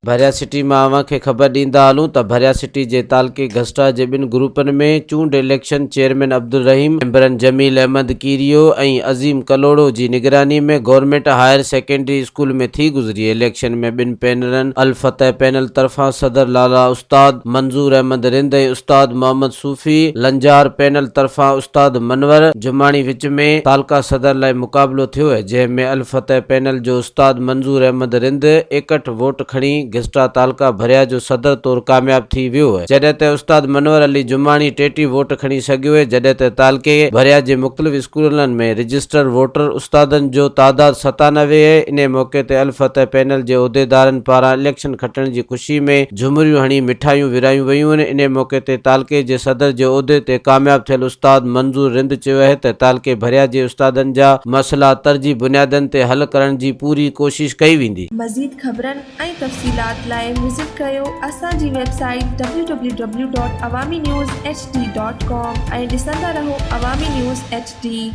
भरिया सिटी मां अव्हांखे ख़बर ॾींदा हलूं त भरिया सिटी जे तालके घस्टा जे ॿिनि ग्रुपनि में चूंड इलेक्शन चेयरमैन अब्दुल रहीम, मेंबरनि जमील अहमद कीरियो ऐं अज़ीम कलोड़ो जी निगरानी में गवर्नमेंट हायर सेकेंडरी स्कूल में थी गुज़री। इलेक्शन में ॿिनि पैनलनि अल फतह पैनल तरफ़ां सदर लाला उस्ताद मंजूर अहमद रिंद ऐं उस्ताद मोहम्मद सूफ़ी लंजार पैनल तरफ़ां उस्ताद मनवर जुमाणी विच में तालका सदर लाइ मुक़ाबलो थियो है, जंहिंमें अल फतह पैनल जो उस्ताद मंजूर अहमद रिंद 61 वोट खणी घिस्टा तालका भरिया जो सदर तौर कामयाब थी वियो है, जॾहिं त उस्ताद मनवर अली जुमाणी 33 वोट खणी सघियो है। जॾहिं त तालके भरिया जे मुख़्तलिफ़ स्कूलनि में रजिस्टर वोटर उस्तादनि जो तादाद 97 है। इन मौके ते अल फतह पैनल जे उहिदेदारनि पारां इलेक्शन खटण जी ख़ुशी में झुमरियूं हणी मिठाइयूं विरायूं वयूं आहिनि। इन मौके ते तालके जे सदर जे उहिदे ते कामयाब थियल उस्ताद मंजूर रिंद चयो है त तालके भरिया जे उस्तादनि जा मसइला तरजी बुनियादनि ते हल करण जी पूरी कोशिश कई वेंदी। मज़ीद ख़बरनि ऐं तफ़सीलात लाइ विज़िट कयो असांजी वेबसाइट www.awamiNewsHD.com ऐं ॾिसंदा रहो अवामी न्यूज़ HD।